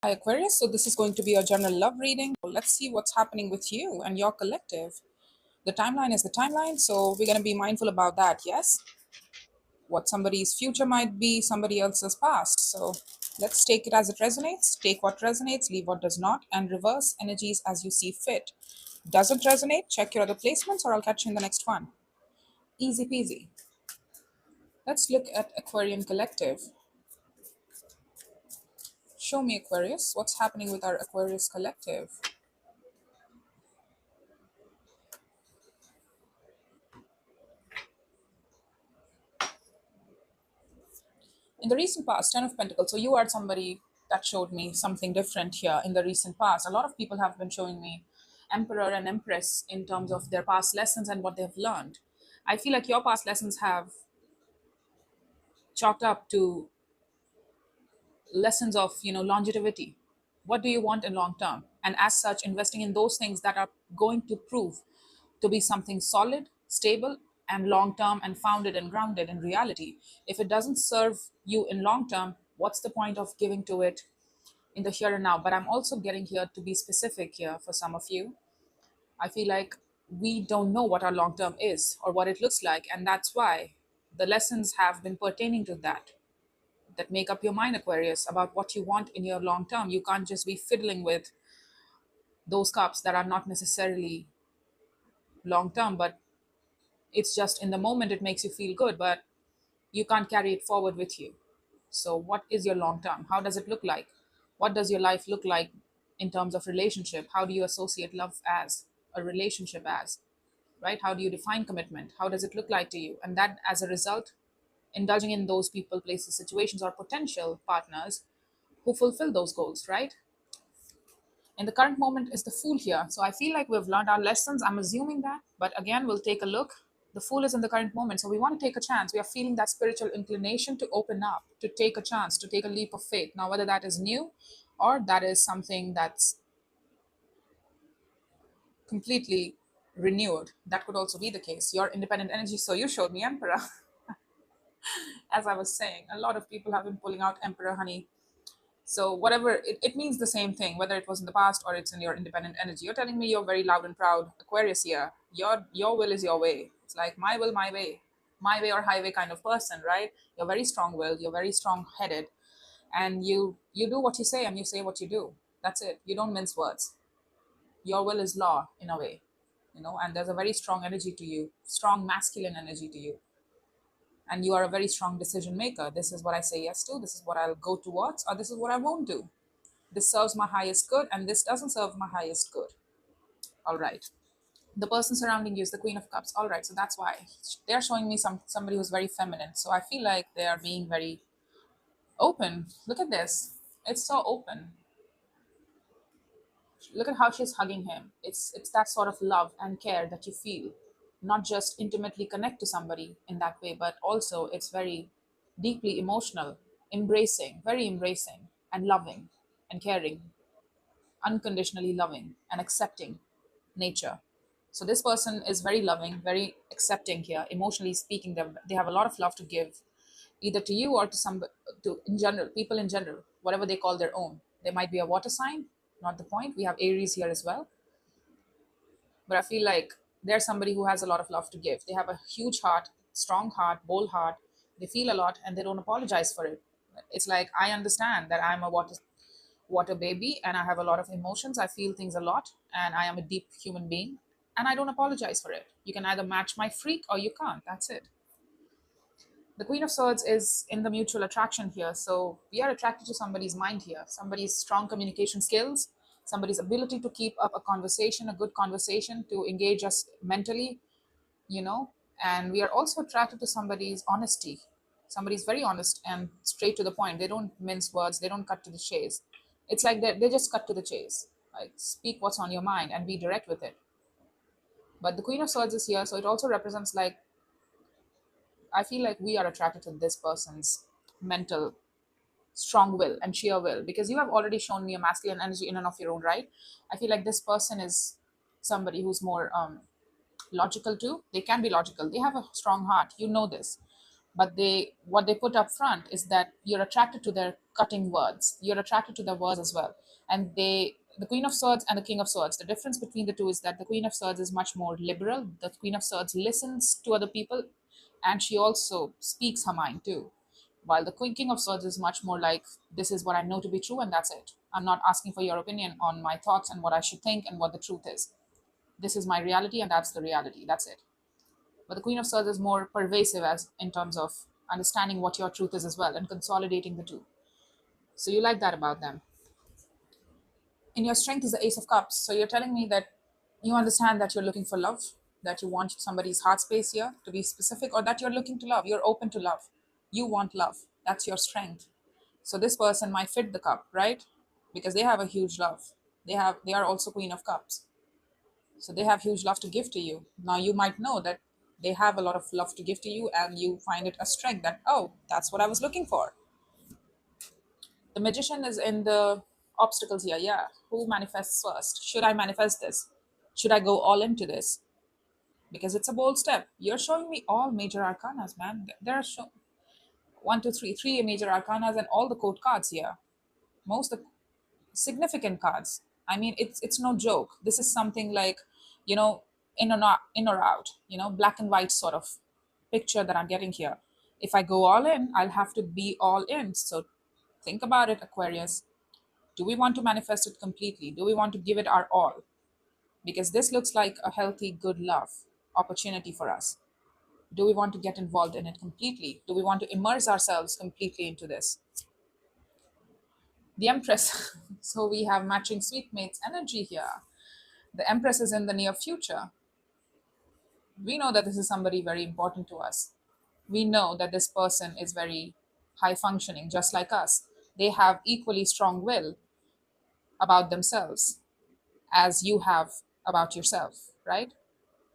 Hi, Aquarius. So, this is going to be a general love reading. Let's see what's happening with you and your collective. The timeline is the timeline, so we're going to be mindful about that, yes? What somebody's future might be, somebody else's past. So, let's take it as it resonates. Take what resonates, leave what does not, and reverse energies as you see fit. Doesn't resonate? Check your other placements, or I'll catch you in the next one. Easy peasy. Let's look at Aquarian Collective. Show me, Aquarius, what's happening with our Aquarius Collective. In the recent past, Ten of Pentacles. So you are somebody that showed me something different here in the recent past. A lot of people have been showing me Emperor and Empress in terms of their past lessons and what they've learned. I feel like your past lessons have chalked up to lessons of longevity. What do you want in long term? And as such, investing in those things that are going to prove to be something solid, stable, and long term, and founded and grounded in reality. If it doesn't serve you in long term, what's the point of giving to it in the here and now? But I'm also getting here to be specific here for some of you. I feel like we don't know what our long term is or what it looks like, and that's why the lessons have been pertaining to that make up your mind, Aquarius, about what you want in your long term. You can't just be fiddling with those cups that are not necessarily long term, but it's just in the moment it makes you feel good, but you can't carry it forward with you. So, what is your long term? How does it look like? What does your life look like in terms of relationship? How do you associate love as a relationship as, right? How do you define commitment? How does it look like to you? And that, as a result, indulging in those people, places, situations, or potential partners who fulfill those goals, right? In the current moment is the Fool here. So I feel like we've learned our lessons. I'm assuming that. But again, we'll take a look. The Fool is in the current moment. So we want to take a chance. We are feeling that spiritual inclination to open up, to take a chance, to take a leap of faith. Now, whether that is new or that is something that's completely renewed, that could also be the case. Your independent energy. So you showed me Emperor. As I was saying, a lot of people have been pulling out Emperor, honey. So whatever, it means the same thing, whether it was in the past or it's in your independent energy. You're telling me you're very loud and proud Aquarius here. Your will is your way. It's like my will, my way or highway kind of person, right? You're very strong willed, you're very strong headed, and you do what you say and you say what you do. That's it. You don't mince words. Your will is law in a way, and there's a very strong energy to you, strong masculine energy to you, and you are a very strong decision maker. This is what I say yes to, this is what I'll go towards, or this is what I won't do. This serves my highest good and this doesn't serve my highest good. All right. The person surrounding you is the Queen of Cups. All right. So that's why they're showing me somebody who's very feminine. So I feel like they are being very open. Look at this. It's so open. Look at how she's hugging him. It's that sort of love and care that you feel. Not just intimately connect to somebody in that way, but also it's very deeply emotional, very embracing and loving and caring, unconditionally loving and accepting nature. So this person is very loving, very accepting here. Emotionally speaking, they have a lot of love to give, either to you or to some, to in general, people in general, whatever they call their own. They might be a water sign, not the point. We have Aries here as well, but I feel like they're somebody who has a lot of love to give. They have a huge heart, strong heart, bold heart. They feel a lot and they don't apologize for it. It's like I understand that I'm a water baby and I have a lot of emotions. I feel things a lot and I am a deep human being and I don't apologize for it. You can either match my freak or you can't. That's it. The Queen of Swords is in the mutual attraction here. So we are attracted to somebody's mind here, somebody's strong communication skills, somebody's ability to keep up a conversation, a good conversation, to engage us mentally, you know. And we are also attracted to somebody's honesty. Somebody's very honest and straight to the point. They don't mince words, they don't cut to the chase. It's like they just cut to the chase. Like, speak what's on your mind and be direct with it. But the Queen of Swords is here, so it also represents, like, I feel like we are attracted to this person's mental strong will and sheer will, because you have already shown me a masculine energy in and of your own right. I feel like this person is somebody who's more logical too. They can be logical, they have a strong heart, you know this, but they what they put up front is that you're attracted to their cutting words, you're attracted to their words as well. And the Queen of Swords and the King of Swords, the difference between the two is that the Queen of Swords is much more liberal. The Queen of Swords listens to other people, and she also speaks her mind too, while the King of Swords is much more like, this is what I know to be true and that's it. I'm not asking for your opinion on my thoughts and what I should think and what the truth is. This is my reality and that's the reality, that's it. But the Queen of Swords is more pervasive as in terms of understanding what your truth is as well and consolidating the two. So you like that about them. In your strength is the Ace of Cups. So you're telling me that you understand that you're looking for love, that you want somebody's heart space here to be specific, or that you're looking to love, you're open to love. You want love. That's your strength. So this person might fit the cup, right? Because they have a huge love. They are also Queen of Cups. So they have huge love to give to you. Now you might know that they have a lot of love to give to you, and you find it a strength that, oh, that's what I was looking for. The Magician is in the obstacles here. Yeah. Who manifests first? Should I manifest this? Should I go all into this? Because it's a bold step. You're showing me all major arcanas, man. There are one, two, three major arcanas and all the court cards here. Most of significant cards. I mean, it's no joke. This is something like, you know, in or out, black and white sort of picture that I'm getting here. If I go all in, I'll have to be all in. So think about it, Aquarius. Do we want to manifest it completely? Do we want to give it our all? Because this looks like a healthy, good love opportunity for us. Do we want to get involved in it completely? Do we want to immerse ourselves completely into this? The Empress. So we have matching sweet mates energy here. The Empress is in the near future. We know that this is somebody very important to us. We know that this person is very high functioning, just like us. They have equally strong will about themselves as you have about yourself, right?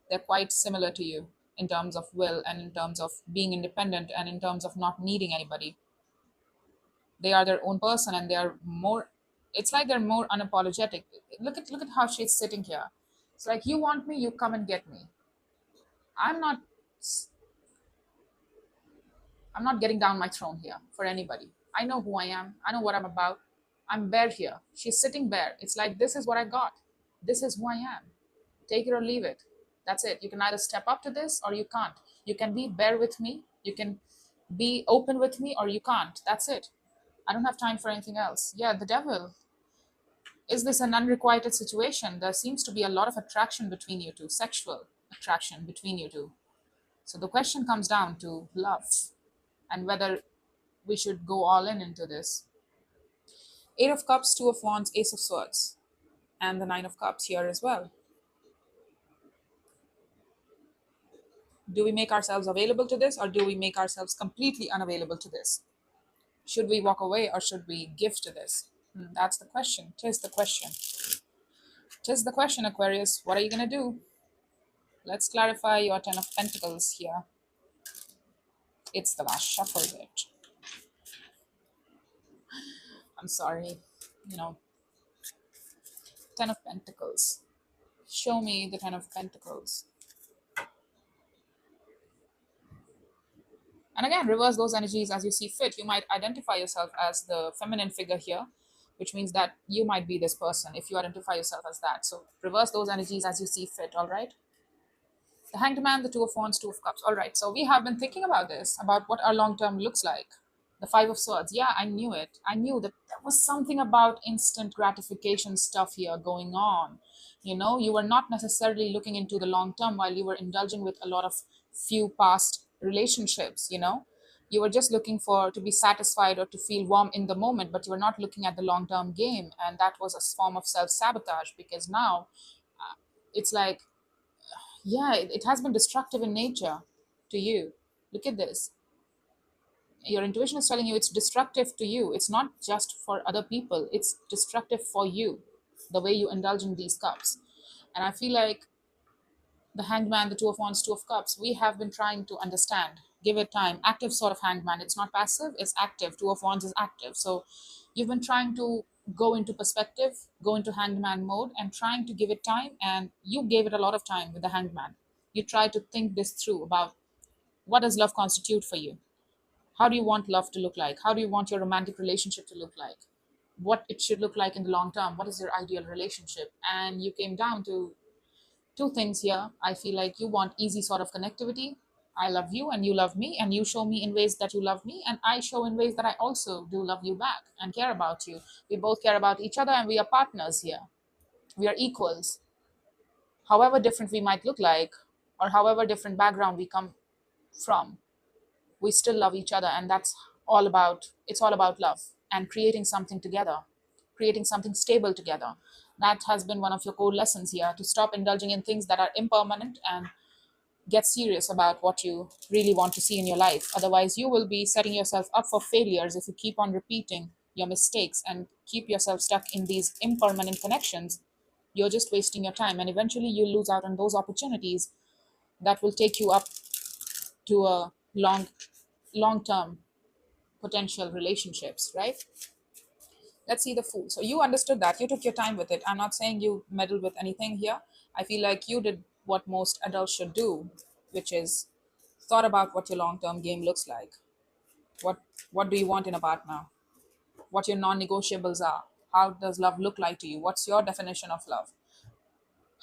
They're quite similar to you in terms of will and in terms of being independent and in terms of not needing anybody. They are their own person and they are more, it's like they're more unapologetic. Look at how she's sitting here. It's like, you want me, you come and get me. I'm not I'm not getting down my throne here for anybody. I know who I am. I know what I'm about. I'm bare here. She's sitting bare. It's like, this is what I got. This is who I am. Take it or leave it. That's it. You can either step up to this or you can't. You can be bare with me. You can be open with me or you can't. That's it. I don't have time for anything else. Yeah, the devil. Is this an unrequited situation? There seems to be a lot of attraction between you two, sexual attraction between you two. So the question comes down to love and whether we should go all in into this. Eight of Cups, Two of Wands, Ace of Swords, and the Nine of Cups here as well. Do we make ourselves available to this or do we make ourselves completely unavailable to this? Should we walk away or should we give to this? That's the question. Tis the question. Tis the question, Aquarius. What are you going to do? Let's clarify your Ten of Pentacles here. It's the last shuffle bit. I'm sorry. You know, Ten of Pentacles. Show me the Ten of Pentacles. And again, reverse those energies as you see fit. You might identify yourself as the feminine figure here, which means that you might be this person if you identify yourself as that. So reverse those energies as you see fit, all right? The Hanged Man, the Two of Wands, Two of Cups. All right, so we have been thinking about this, about what our long term looks like. The Five of Swords. Yeah, I knew it. I knew that there was something about instant gratification stuff here going on. You were not necessarily looking into the long term while you were indulging with a lot of few past relationships. You were just looking for to be satisfied or to feel warm in the moment, but you were not looking at the long term game. And that was a form of self sabotage because now it's like, yeah, it has been destructive in nature to you. Look at this. Your intuition is telling you it's destructive to you. It's not just for other people, it's destructive for you, the way you indulge in these cups. And I feel like the Hanged Man, the Two of Wands, Two of Cups, we have been trying to understand. Give it time. Active sort of Hanged Man. It's not passive, it's active. Two of Wands is active. So you've been trying to go into perspective, go into Hanged Man mode, and trying to give it time. And you gave it a lot of time with the Hanged Man. You tried to think this through about what does love constitute for you? How do you want love to look like? How do you want your romantic relationship to look like? What it should look like in the long term? What is your ideal relationship? And you came down to two things here. I feel like you want easy sort of connectivity. I love you and you love me, and you show me in ways that you love me, and I show in ways that I also do love you back and care about you. We both care about each other, and we are partners here. We are equals. However different we might look like, or however different background we come from, we still love each other, and that's all about, it's all about love and creating something together, creating something stable together. That has been one of your core lessons here, to stop indulging in things that are impermanent and get serious about what you really want to see in your life. Otherwise, you will be setting yourself up for failures if you keep on repeating your mistakes and keep yourself stuck in these impermanent connections. You're just wasting your time, and eventually you'll lose out on those opportunities that will take you up to a long term potential relationships, right? Let's see the Fool. So you understood that, you took your time with it. I'm not saying you meddled with anything here. I feel like you did what most adults should do, which is thought about what your long term game looks like. What do you want in a partner? What your non negotiables are? How does love look like to you? What's your definition of love?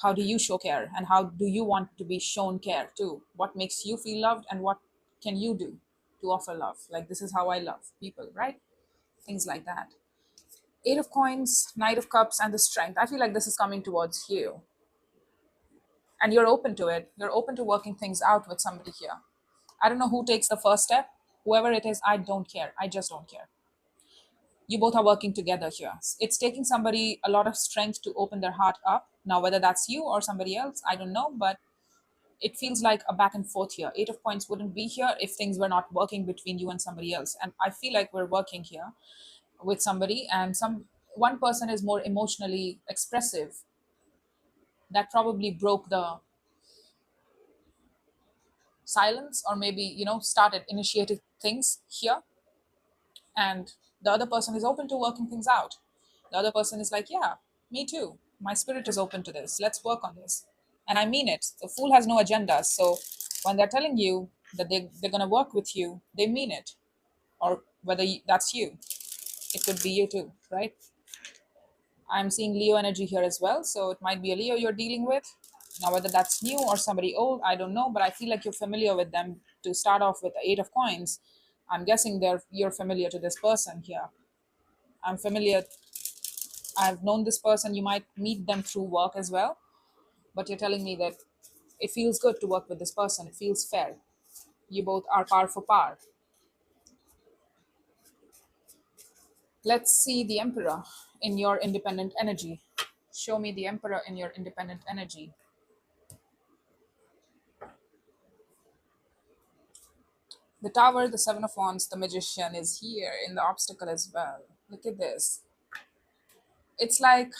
How do you show care, and how do you want to be shown care too? What makes you feel loved, and what can you do to offer love? Like, this is how I love people, right? Things like that. Eight of Coins, Knight of Cups, and the Strength. I feel like this is coming towards you, and you're open to it. You're open to working things out with somebody here. I don't know who takes the first step. Whoever it is, I don't care. I just don't care. You both are working together here. It's taking somebody a lot of strength to open their heart up. Now, whether that's you or somebody else, I don't know, but it feels like a back and forth here. Eight of Coins wouldn't be here if things were not working between you and somebody else. And I feel like we're working here with somebody, and some one person is more emotionally expressive. That probably broke the silence, or maybe, started initiating things here. And the other person is open to working things out. The other person is like, yeah, me too, my spirit is open to this, let's work on this. And I mean it. The Fool has no agenda, so when they're telling you that they're going to work with you, they mean it. Or whether that's you, it could be you too, right? I'm seeing Leo energy here as well, so it might be a Leo you're dealing with. Now, whether that's new or somebody old, I don't know, but I feel like you're familiar with them. To start off with the Eight of Coins, I'm guessing you're familiar to this person here. I'm familiar. I've known this person. You might meet them through work as well, but you're telling me that it feels good to work with this person. It feels fair. You both are par for par. Let's see the Emperor in your independent energy. Show me the Emperor in your independent energy. The Tower, the Seven of Wands, the Magician is here in the obstacle as well. Look at this. It's like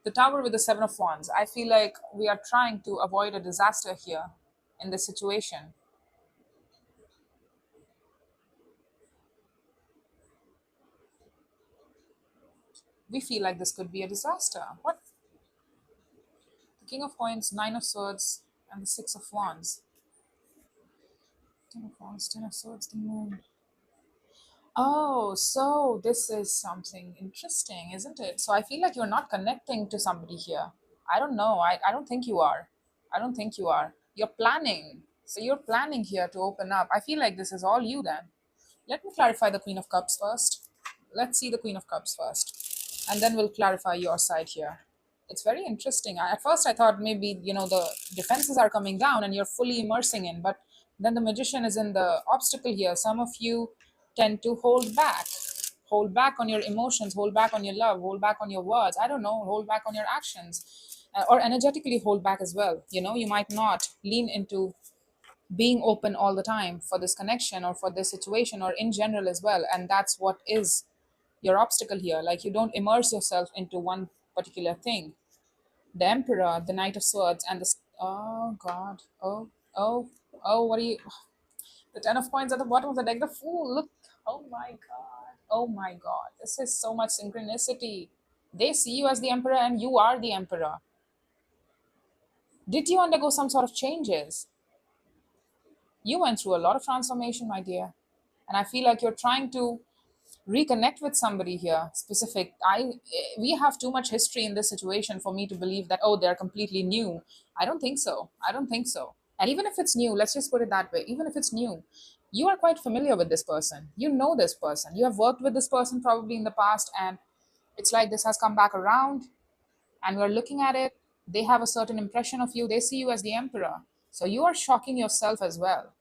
the Tower with the Seven of Wands. I feel like we are trying to avoid a disaster here in this situation. We feel like this could be a disaster. What? The King of Coins, Nine of Swords, and the Six of Wands. Ten of Wands, Ten of Swords, the Moon. Oh, so this is something interesting, isn't it? So I feel like you're not connecting to somebody here. I don't know. I don't think you are. I don't think you are. You're planning. So you're planning here to open up. I feel like this is all you then. Let me clarify the Queen of Cups first. Let's see the Queen of Cups first, and then we'll clarify your side here. It's very interesting. At first, I thought maybe, the defenses are coming down and you're fully immersing in, but then the Magician is in the obstacle here. Some of you tend to hold back on your emotions, hold back on your love, hold back on your words. I don't know, hold back on your actions, or energetically hold back as well. You might not lean into being open all the time for this connection or for this situation or in general as well. And that's what is your obstacle here. Like, you don't immerse yourself into one particular thing. The Emperor, the Knight of Swords, and oh God, oh, what are you? The Ten of Coins at the bottom of the deck. The Fool. Look. Oh my God. Oh my God. This is so much synchronicity. They see you as the Emperor, and you are the Emperor. Did you undergo some sort of changes? You went through a lot of transformation, my dear. And I feel like you're trying to reconnect with somebody here specific. We have too much history in this situation for me to believe that, oh, they're completely new. I don't think so. I don't think so. And even if it's new, let's just put it that way, even if it's new, you are quite familiar with this person. You know this person. You have worked with this person probably in the past, and it's like this has come back around, and we're looking at it. They have a certain impression of you. They see you as the emperor. So you are shocking yourself as well.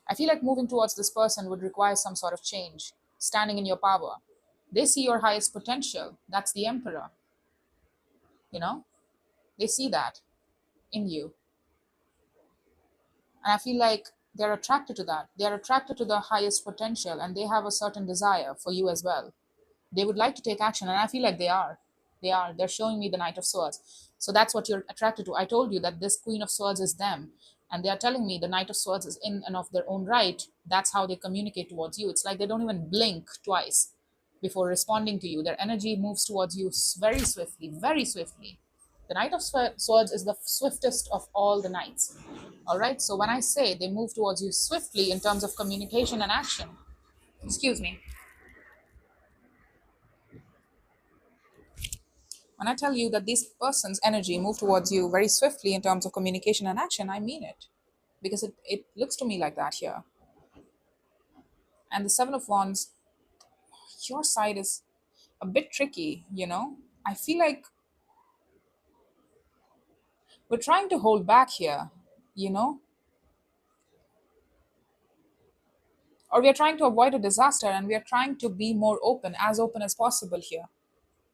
I feel like moving towards this person would require some sort of change, standing in your power. They see your highest potential. That's the emperor, you know? They see that in you. And I feel like they're attracted to that. They're attracted to the highest potential, and they have a certain desire for you as well. They would like to take action, and I feel like they are. They're showing me the Knight of Swords. So that's what you're attracted to. I told you that this Queen of Swords is them, and they are telling me the Knight of Swords is in and of their own right. That's how they communicate towards you. It's like they don't even blink twice before responding to you. Their energy moves towards you very swiftly, very swiftly. The Knight of Swords is the swiftest of all the knights. All right, so when I say they move towards you swiftly in terms of communication and action, excuse me, when I tell you that this person's energy move towards you very swiftly in terms of communication and action, I mean it. Because it looks to me like that here. And the Seven of Wands, your side is a bit tricky, you know? I feel like we're trying to hold back here, you know? Or we are trying to avoid a disaster, and we are trying to be more open, as open as possible here,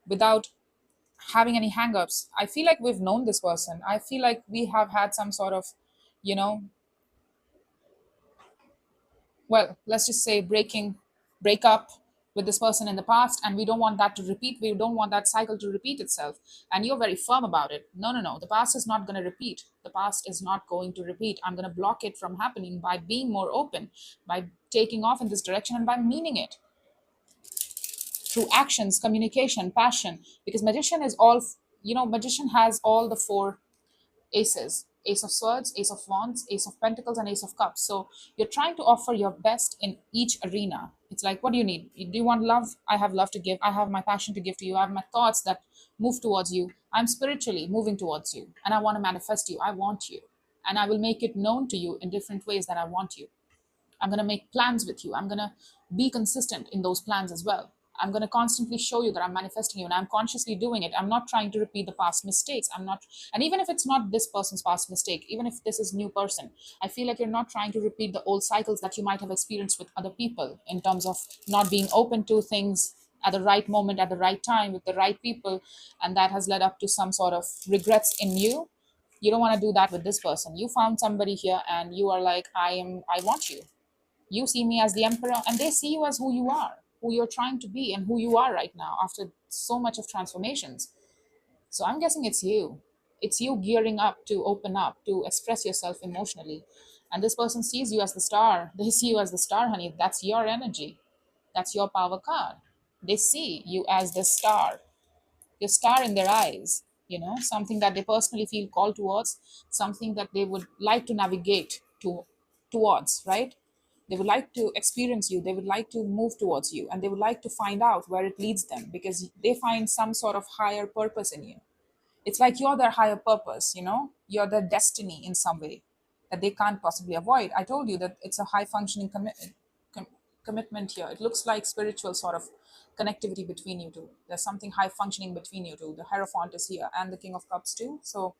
without having any hang-ups. I feel like we've known this person. I feel like we have had some sort of, you know, well, let's just say break up with this person in the past, and we don't want that to repeat. We don't want that cycle to repeat itself. And you're very firm about it. No, no, no. The past is not going to repeat. The past is not going to repeat. I'm going to block it from happening by being more open, by taking off in this direction, and by meaning it through actions, communication, passion. Because magician is all, magician has all the four aces: Ace of Swords, Ace of Wands, Ace of Pentacles, and Ace of Cups. So you're trying to offer your best in each arena. It's like, what do you need? Do you want love? I have love to give. I have my passion to give to you. I have my thoughts that move towards you. I'm spiritually moving towards you, and I want to manifest you. I want you, and I will make it known to you in different ways that I want you. I'm going to make plans with you. I'm going to be consistent in those plans as well. I'm going to constantly show you that I'm manifesting you, and I'm consciously doing it. I'm not trying to repeat the past mistakes. I'm not, and even if it's not this person's past mistake, even if this is new person, I feel like you're not trying to repeat the old cycles that you might have experienced with other people in terms of not being open to things at the right moment, at the right time, with the right people, and that has led up to some sort of regrets in you. You don't want to do that with this person. You found somebody here, and you are like, I want you. You see me as the emperor, and they see you as who you are, who you're trying to be, and who you are right now after so much of transformations. So I'm guessing it's you. It's you gearing up to open up, to express yourself emotionally. And this person sees you as the star. They see you as the star, honey. That's your energy. That's your power card. They see you as the star, your star in their eyes, something that they personally feel called towards, something that they would like to navigate towards, right? They would like to experience you, they would like to move towards you, and they would like to find out where it leads them, because they find some sort of higher purpose in you. It's like you're their higher purpose, you're their destiny in some way that they can't possibly avoid. I told you that it's a high functioning com- commitment here. It looks like spiritual sort of connectivity between you two. There's something high functioning between you two. The Hierophant is here, and the King of Cups too. So,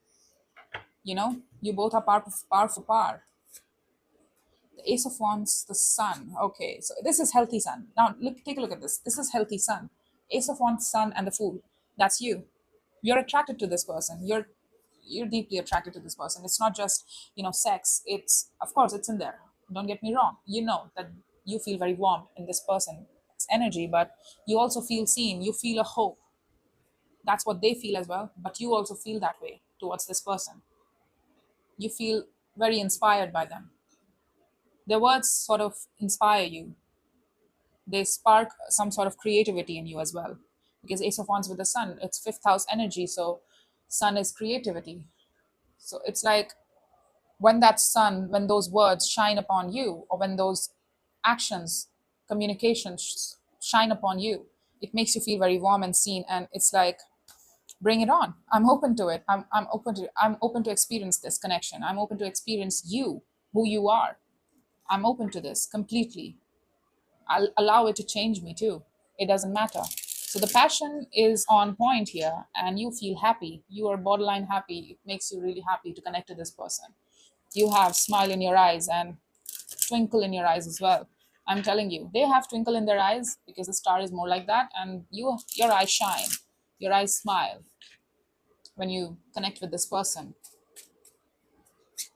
you both are powerful power. The Ace of Wands, the Sun. Okay, so this is healthy Sun. Now, take a look at this. This is healthy Sun. Ace of Wands, Sun, and the Fool. That's you. You're attracted to this person. You're deeply attracted to this person. It's not just sex. It's, of course, it's in there. Don't get me wrong. You know that you feel very warm in this person's energy, but you also feel seen. You feel a hope. That's what they feel as well. But you also feel that way towards this person. You feel very inspired by them. Their words sort of inspire you. They spark some sort of creativity in you as well. because Ace of Wands with the Sun, it's fifth house energy. So Sun is creativity. So it's like when that sun, when those words shine upon you, or when those actions, communications shine upon you, it makes you feel very warm and seen. And it's like, bring it on. I'm open to it. I'm open to experience this connection. I'm open to experience you, who you are. I'm open to this completely. I'll allow it to change me too. It doesn't matter. So the passion is on point here, and you feel happy. You are borderline happy. It makes you really happy to connect to this person. You have smile in your eyes and twinkle in your eyes as well. I'm telling you, they have twinkle in their eyes because the star is more like that, and your eyes shine, your eyes smile when you connect with this person.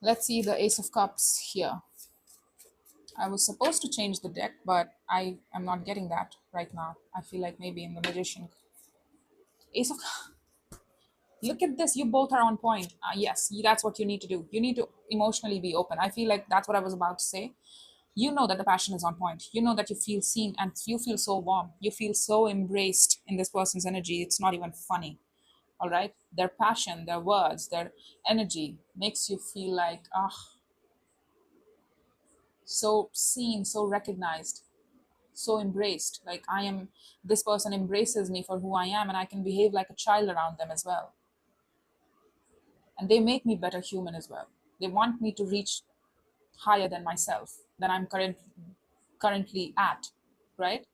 Let's see the Ace of Cups here. I was supposed to change the deck, but I am not getting that right now. I feel like maybe in the Magician. Ace of Look at this. You both are on point. Yes, that's what you need to do. You need to emotionally be open. I feel like that's what I was about to say. You know that the passion is on point. You know that you feel seen and you feel so warm. You feel so embraced in this person's energy. It's not even funny. All right. Their passion, their words, their energy makes you feel like, so seen, so recognized, so embraced. Like this person embraces me for who I am, and I can behave like a child around them as well. And they make me better human as well. They want me to reach higher than myself, than I'm currently at, right?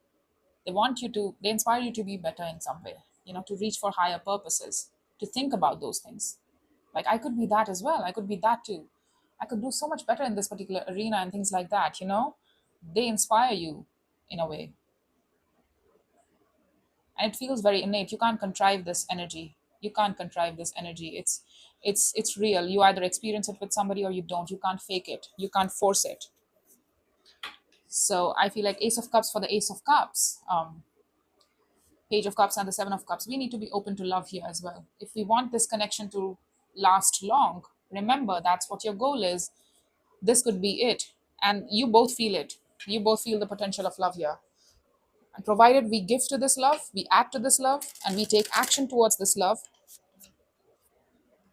They inspire you to be better in some way, to reach for higher purposes, to think about those things. Like, I could be that as well. I could be that too. I could do so much better in this particular arena and things like that. They inspire you in a way. And it feels very innate. You can't contrive this energy. You can't contrive this energy. It's real. You either experience it with somebody or you don't. You can't fake it. You can't force it. So I feel like Ace of Cups for the Ace of Cups, Page of Cups and the Seven of Cups, we need to be open to love here as well. If we want this connection to last long, remember that's what your goal is. This could be it. And you both feel it. You both feel the potential of love here. And provided we give to this love, we add to this love, and we take action towards this love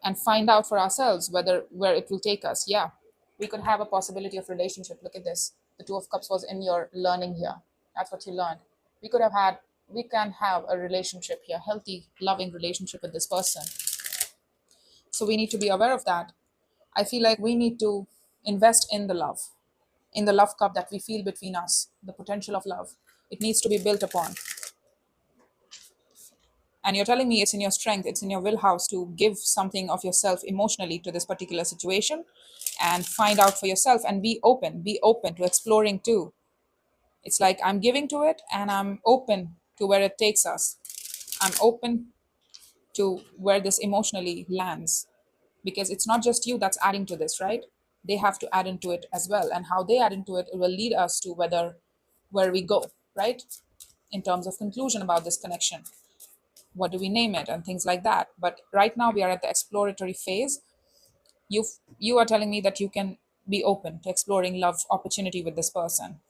and find out for ourselves where it will take us. Yeah, we could have a possibility of relationship. Look at this. The Two of Cups was in your learning here. That's what you learned. We can have a relationship here, healthy, loving relationship with this person. So we need to be aware of that. I feel like we need to invest in the love, in the love cup that we feel between us, the potential of love. It needs to be built upon. And you're telling me it's in your strength, it's in your will house to give something of yourself emotionally to this particular situation and find out for yourself and be open to exploring too. It's like I'm giving to it and I'm open to where it takes us. I'm open to where this emotionally lands, because it's not just you that's adding to this, right? They have to add into it as well, and how they add into it, it will lead us to where we go, right? In terms of conclusion about this connection, what do we name it and things like that. But right now we are at the exploratory phase. You are telling me that you can be open to exploring love opportunity with this person.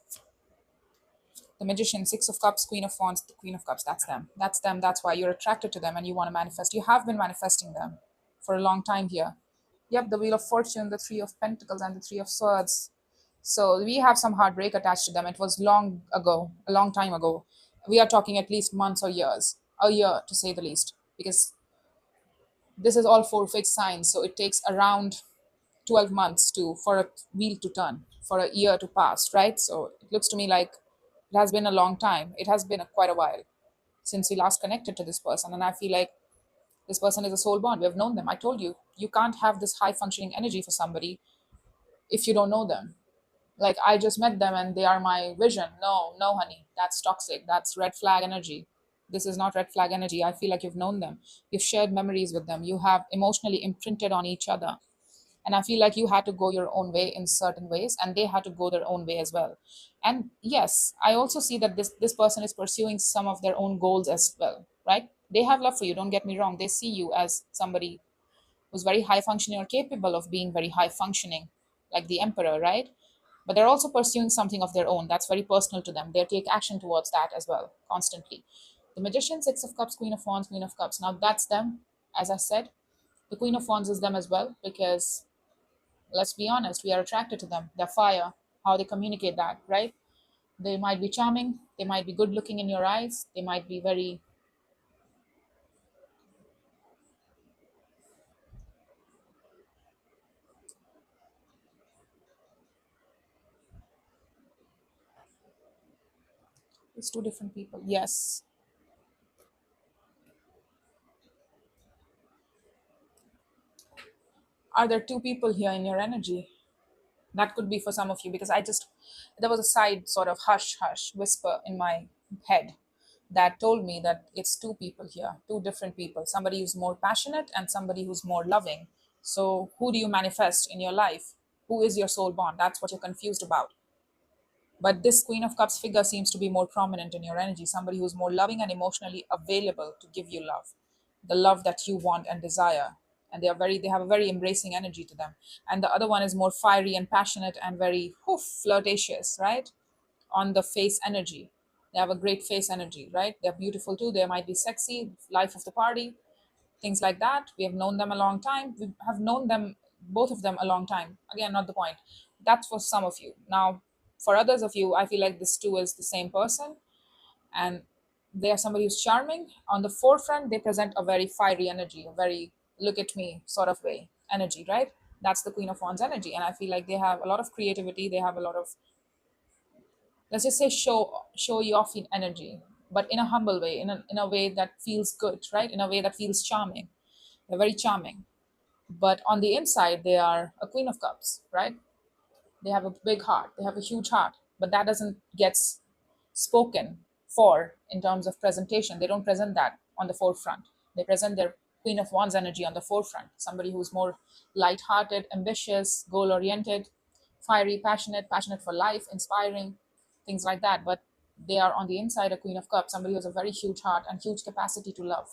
The Magician, Six of Cups, Queen of Wands, the Queen of Cups, that's them. That's why you're attracted to them and you want to manifest. You have been manifesting them for a long time here. Yep, the Wheel of Fortune, the Three of Pentacles, and the Three of Swords. So we have some heartbreak attached to them. It was long ago, a long time ago. We are talking at least months or years, a year to say the least, because this is all four fixed signs. So it takes around 12 months for a wheel to turn, for a year to pass, right? So it looks to me like it has been a long time. It has been quite a while since we last connected to this person. And I feel like this person is a soul bond. We have known them. I told you, you can't have this high functioning energy for somebody if you don't know them. Like, I just met them and they are my vision. No, no, honey, that's toxic. That's red flag energy. This is not red flag energy. I feel like you've known them. You've shared memories with them. You have emotionally imprinted on each other. And I feel like you had to go your own way in certain ways, and they had to go their own way as well. And yes, I also see that this person is pursuing some of their own goals as well, right? They have love for you, don't get me wrong. They see you as somebody who's very high functioning or capable of being very high functioning, like the emperor, right? But they're also pursuing something of their own that's very personal to them. They take action towards that as well, constantly. The Magician, Six of Cups, Queen of Wands, Queen of Cups. Now that's them, as I said. The Queen of Wands is them as well, because let's be honest, we are attracted to them. Their fire, how they communicate that, right? They might be charming, they might be good looking in your eyes, they might be very. It's two different people. Yes. Are there two people here in your energy? That could be for some of you, because I just, there was a side sort of hush hush whisper in my head that told me that it's two people here, two different people, somebody who's more passionate and somebody who's more loving. So who do you manifest in your life? Who is your soul bond? That's what you're confused about. But this Queen of Cups figure seems to be more prominent in your energy, somebody who's more loving and emotionally available to give you love, the love that you want and desire. And they have a very embracing energy to them. And the other one is more fiery and passionate and very flirtatious, right? On the face energy. They have a great face energy, right? They're beautiful too. They might be sexy, life of the party, things like that. We have known them a long time. We have known them, both of them, a long time. Again, not the point. That's for some of you. Now, for others of you, I feel like this too is the same person, and they are somebody who's charming. On the forefront, they present a very fiery energy, a very look at me sort of way energy, right? That's the Queen of Wands energy. And I feel like they have a lot of creativity, they have a lot of, let's just say, show you off in energy, but in a humble way, in a way that feels good, right? In a way that feels charming. They're very charming, but on the inside they are a Queen of Cups, right? They have a big heart, they have a huge heart, but that doesn't get spoken for in terms of presentation. They don't present that on the forefront. They present their Queen of Wands energy on the forefront, somebody who's more light-hearted, ambitious, goal-oriented, fiery, passionate for life, inspiring, things like that. But they are on the inside a Queen of Cups, somebody who has a very huge heart and huge capacity to love.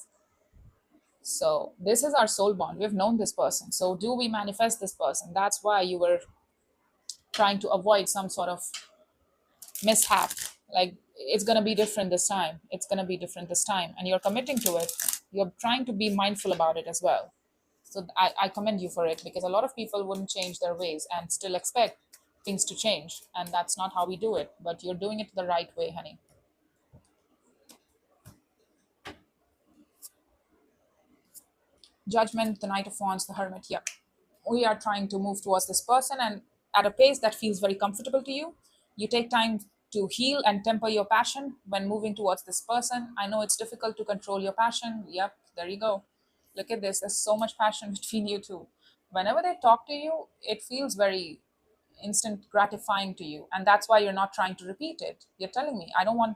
So this is our soul bond. We've known this person. So do we manifest this person? That's why you were trying to avoid some sort of mishap. Like, it's going to be different this time. It's going to be different this time. And you're committing to it. You're trying to be mindful about it as well. So I commend you for it, because a lot of people wouldn't change their ways and still expect things to change. And that's not how we do it. But you're doing it the right way, honey. Judgment, the Knight of Wands, the Hermit. Yep. We are trying to move towards this person, and at a pace that feels very comfortable to you. You take time to heal and temper your passion when moving towards this person. I know it's difficult to control your passion. Yep, there you go. Look at this. There's so much passion between you two. Whenever they talk to you, it feels very instant gratifying to you. And that's why you're not trying to repeat it. You're telling me, I don't want,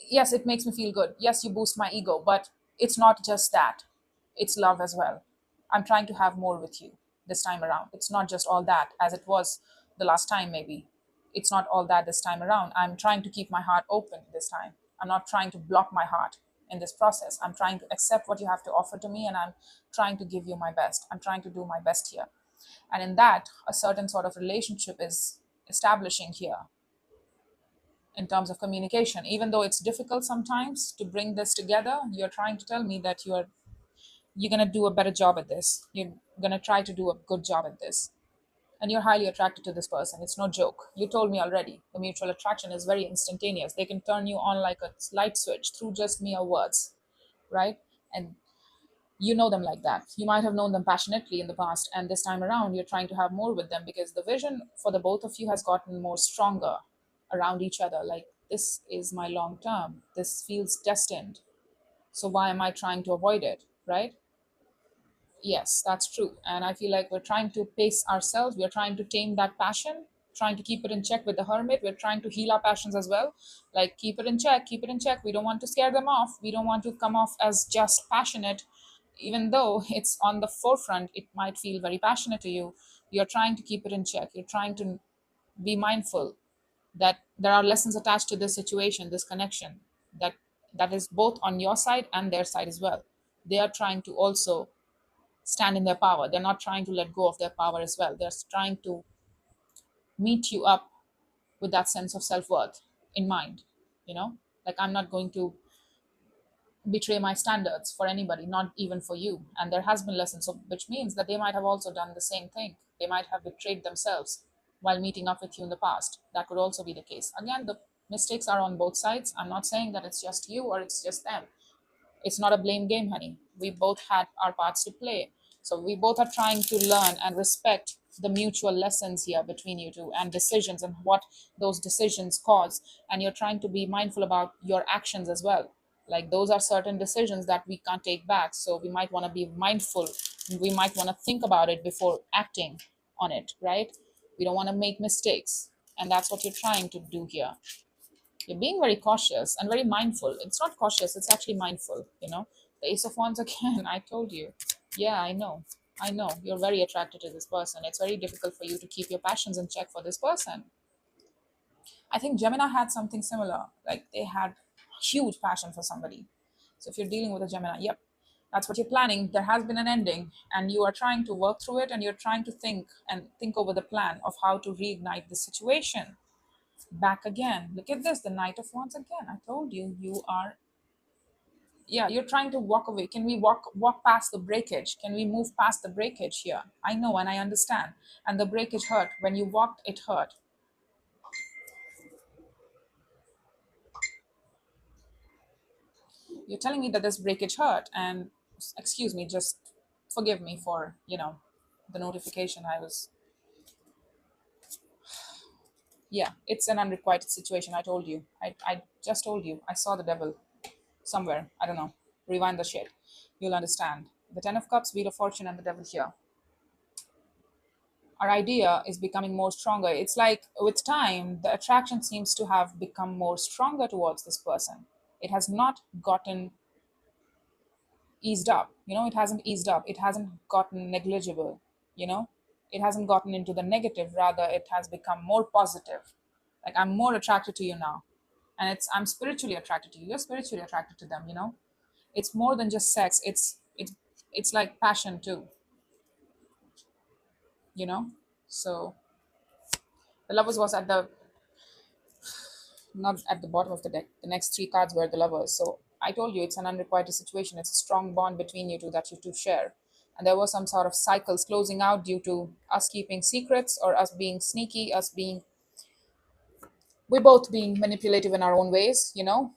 yes, it makes me feel good. Yes, you boost my ego, but it's not just that. It's love as well. I'm trying to have more with you this time around. It's not just all that as it was the last time, maybe. It's not all that this time around. I'm trying to keep my heart open this time. I'm not trying to block my heart in this process. I'm trying to accept what you have to offer to me, and I'm trying to give you my best. I'm trying to do my best here. And in that, a certain sort of relationship is establishing here in terms of communication. Even though it's difficult sometimes to bring this together, you're trying to tell me that you're going to do a better job at this. You're going to try to do a good job at this. And you're highly attracted to this person. It's no joke. You told me already. The mutual attraction is very instantaneous. They can turn you on like a light switch through just mere words, right? And you know them like that. You might have known them passionately in the past, and this time around, you're trying to have more with them, because the vision for the both of you has gotten more stronger around each other. Like, this is my long term. This feels destined. So why am I trying to avoid it, right? Yes, that's true. And I feel like we're trying to pace ourselves. We're trying to tame that passion, trying to keep it in check with the hermit. We're trying to heal our passions as well. Like, keep it in check, keep it in check. We don't want to scare them off. We don't want to come off as just passionate. Even though it's on the forefront, it might feel very passionate to you. You're trying to keep it in check. You're trying to be mindful that there are lessons attached to this situation, this connection, that that is both on your side and their side as well. They are trying to also stand in their power. They're not trying to let go of their power as well. They're trying to meet you up with that sense of self-worth in mind. you know like, I'm not going to betray my standards for anybody, not even for you. And there has been lessons, so which means that they might have also done the same thing. They might have betrayed themselves while meeting up with you in the past. That could also be the case. Again, the mistakes are on both sides. I'm not saying that it's just you or it's just them. It's not a blame game, honey. We both had our parts to play. So we both are trying to learn and respect the mutual lessons here between you two and decisions and what those decisions cause. And you're trying to be mindful about your actions as well. Like those are certain decisions that we can't take back. So we might want to be mindful. We might want to think about it before acting on it, right? We don't want to make mistakes. And that's what you're trying to do here. You're being very cautious and very mindful. It's not cautious, it's actually mindful, you know. The Ace of Wands again, I told you. Yeah, I know. I know. You're very attracted to this person. It's very difficult for you to keep your passions in check for this person. I think Gemini had something similar. Like they had huge passion for somebody. So if you're dealing with a Gemini, yep, that's what you're planning. There has been an ending, and you are trying to work through it, and you're trying to think over the plan of how to reignite the situation back again. Look at this, the Knight of Wands again. I told you, you are, yeah, you're trying to walk away. Can we walk past the breakage? Can we move past the breakage here? I know and I understand. And the breakage hurt. When you walked, it hurt. You're telling me that this breakage hurt, and excuse me, just forgive me for, the notification I was, yeah, it's an unrequited situation. I told you. I just told you. I saw the devil somewhere. I don't know. Rewind the shit. You'll understand. The Ten of Cups, Wheel of Fortune, and the devil here. Our idea is becoming more stronger. It's like with time, the attraction seems to have become more stronger towards this person. It has not gotten eased up. It hasn't eased up. It hasn't gotten negligible. You know, it hasn't gotten into the negative. Rather, it has become more positive. Like I'm more attracted to you now, and I'm spiritually attracted to you. You're spiritually attracted to them. It's more than just sex. It's like passion too. You know, so the lovers was at the not at the bottom of the deck. The next three cards were the lovers. So I told you it's an unrequited situation. It's a strong bond between you two that you two share. And there was some sort of cycles closing out due to us keeping secrets or us being sneaky, we both being manipulative in our own ways,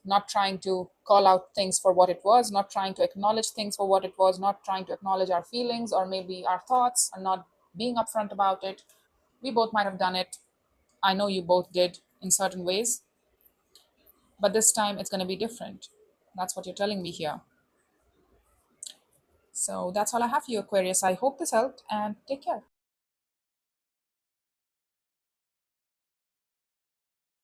not trying to call out things for what it was, not trying to acknowledge things for what it was, not trying to acknowledge our feelings or maybe our thoughts and not being upfront about it. We both might have done it. I know you both did in certain ways, but this time it's going to be different. That's what you're telling me here. So that's all I have for you, Aquarius. I hope this helped and take care.